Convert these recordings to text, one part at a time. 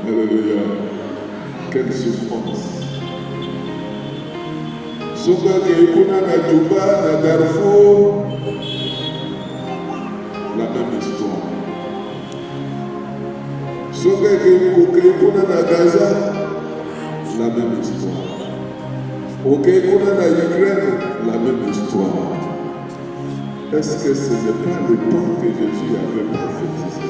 Alléluia. Quelle souffrance. Soka Keikuna na Juba, na Darfour, la même histoire. Soka Keikuna na Gaza, la même histoire. Keikuna na Ukraine, la même histoire. Est-ce que ce n'est pas le temps que Jésus avait prophétisé?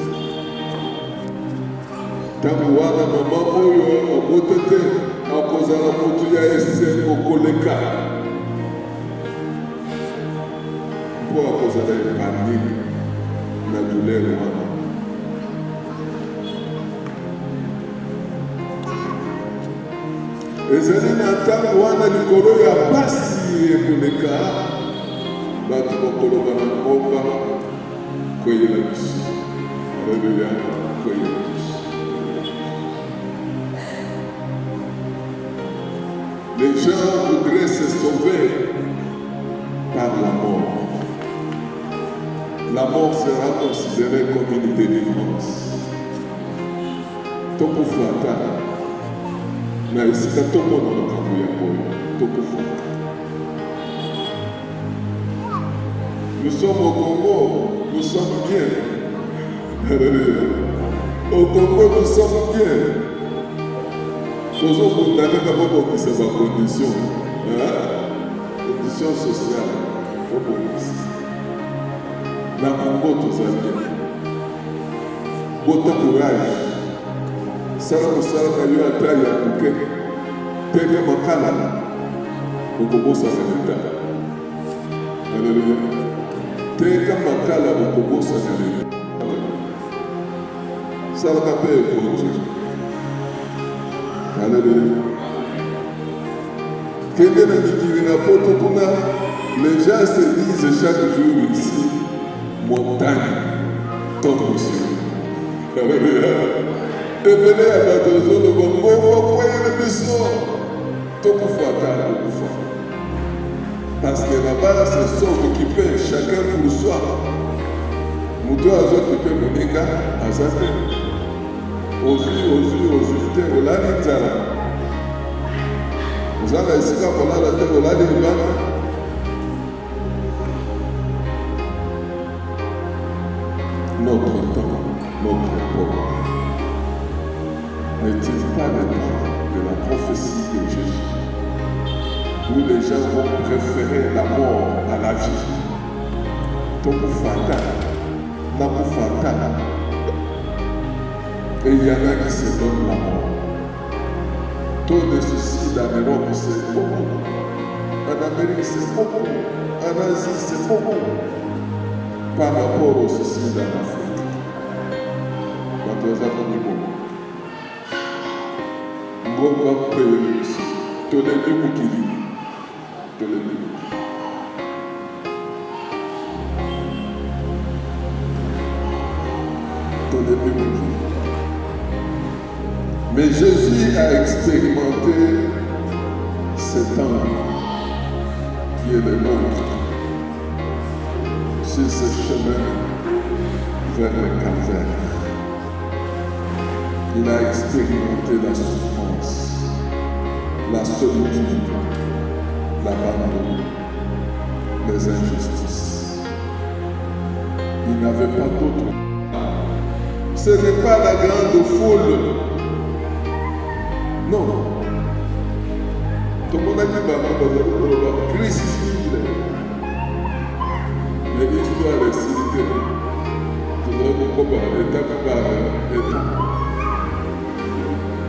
Tamuwana mama oyo obotete akozala motu ya ese okoleka mpo akozala epanique na douleur wana. Ezali na ntango wana likolo ya pasi ekoleka bato bakoloba na ngomba koyela biso. Alleluya, koyela biso. Les gens voudraient se sauver par la mort. La mort sera considérée comme une délivrance. Tokufata. Na isika tokono na kabuya boyo. Tokufata. Nous sommes au Congo, nous sommes bien. Au Congo, nous sommes bien. Toujours pour donner d'abord que c'est ma condition. Condition sociale. La Congo, tout ça bien. Beaucoup courage. Ça va nous faire à taille à bouquet. Teke makala. Au Congo, ça c'est l'État. Alléluia. Teke makala au Congo, ça c'est l'État. Ça va payer pour tout. Alléluia. Les gens se disent chaque jour ici, montagne, ton monsieur. Alléluia. Et venez à la maison de mon bon, le maison. Parce que là-bas, c'est sont occupés, chacun pour soi. Nous deux occupés, mon gars, à Zate. Ozu, olali nzala. Ozala esika kolala te olali libanga. Notre temps, notre époque n'est-il pas le temps de la prophétie de Jésus, où les gens vont préférer la mort à la vie? Tokufata, Nakufata. Et il y en a qui se donnent la mort. Taux de suicide en Europe, c'est beaucoup. En Amérique, c'est beaucoup. En Asie, c'est beaucoup. Par rapport au suicide en Afrique. Quand on a fait beaucoup. Ngomba payer ici. Tous les deux qui vivent. Tous les deux. Tous les deux qui vivent. Mais Jésus a expérimenté ce temps qui est le nôtre sur ce chemin vers le calvaire. Il a expérimenté la souffrance, la solitude, l'abandon, les injustices. Il n'avait pas d'autre. Ce n'est pas la grande foule. Non. Tout le monde a dit Christ, mais l'histoire est citée. Tout le monde combat, étape par étape.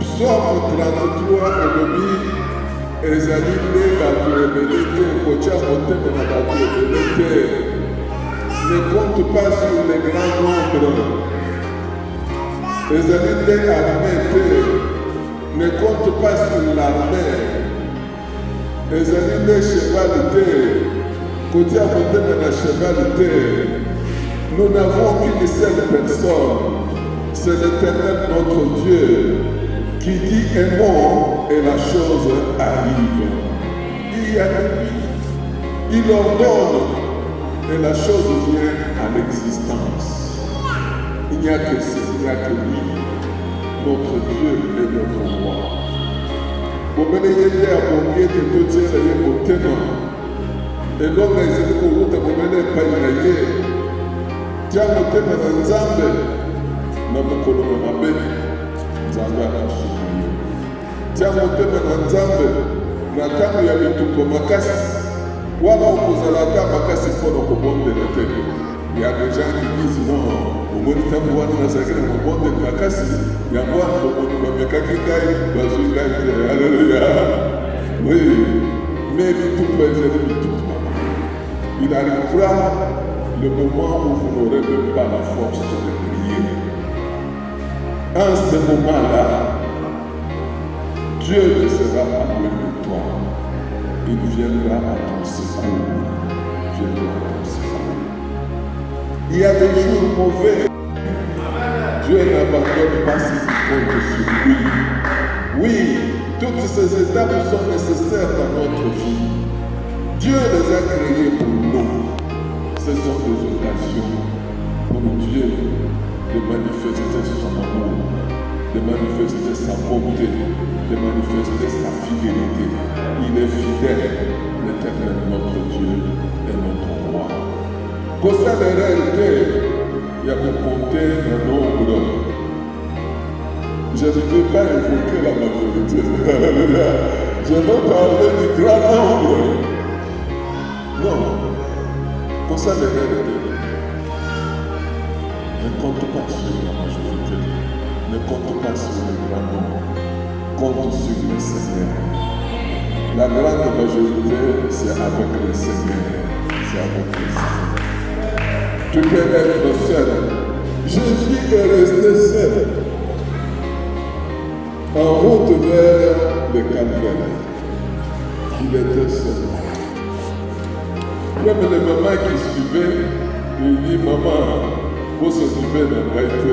Psaume 33 et le dit, Ezali ne batu rebelete, kocha moteme na batu rebelete. Ne compte pas sur les grands nombres. Ezali ne armete. Ne compte pas sur l'armée. Les amis de cheval de côté à côté de la cheval de nous n'avons qu'une seule personne. C'est l'Éternel notre Dieu qui dit aimons et la chose arrive. Il y a lui. Il ordonne et la chose vient à l'existence. n'y a que lui. Notre Dieu est notre roi. Bomene yeye abongi ete totiela ye motema elonga ezali kowuta bomene epai na ye tia motema na Nzambe na mokolo na mabe Nzambe akasuka yo tia motema na Nzambe na ntango ya bitumba makasi wana okozalaka makasi mpona kobondela te. Il y a des gens qui disent non, au moins de temps où on a sacré mon bon de la casse, il y a moi, on a alléluia. Oui, mais il arrivera le moment où vous n'aurez même pas la force de prier. En ce moment-là, Dieu ne sera pas loin de toi. Il viendra à ton secours. Il y a des jours mauvais. Dieu n'abandonne pas ses comptes sur lui. Oui, toutes ces étapes sont nécessaires dans notre vie. Dieu les a créées pour nous. Ce sont des occasions pour Dieu de manifester son amour, de manifester sa bonté, de manifester sa fidélité. Il est fidèle, l'Éternel, notre Dieu et notre roi. Pour ça, la réalité, il y a pour compter un nombre. Je ne veux pas évoquer la majorité. Je veux parler du grand nombre. Non. Pour ça, la réalité. Ne compte pas sur la majorité. Ne compte pas sur le grand nombre. Compte sur le Seigneur. La grande majorité, c'est avec le Seigneur. C'est avec le Seigneur. Tu peux être seul. Jésus est resté seul. En route vers le calvaire. Il était seul. Même les mamans qui suivaient, il dit maman, vous s'occuper d'un maître.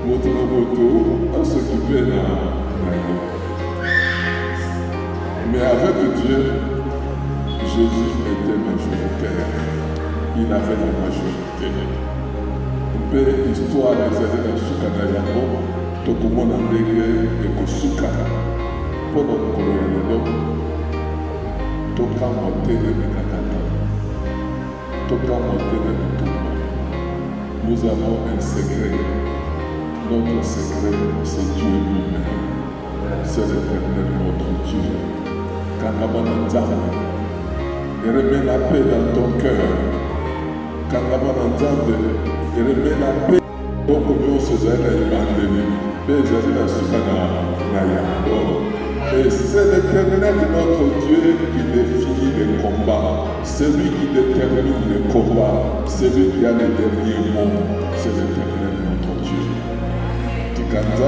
Votre moto, on s'occupait d'un maître. Mais avec Dieu, Jésus était majoritaire. Il avait la majorité. Un peu l'histoire des années dans Soukana Yango, Tokumona Ndege et Kosuka. Pendant le colonialisme, Toka monté de Mikatata. Toka monté de Mutumba. Nous avons un secret. Notre secret, c'est Dieu lui-même. C'est l'Éternel, notre Dieu. Kanabana Nzambe. Et remets la paix dans ton cœur. Kanabana Nzambe. Et remets la paix. Donc, nous sommes et c'est l'Éternel notre Dieu qui définit les combats. C'est lui qui détermine les combats. C'est lui qui a le dernier mot. C'est l'Éternel notre Dieu. Tu cantes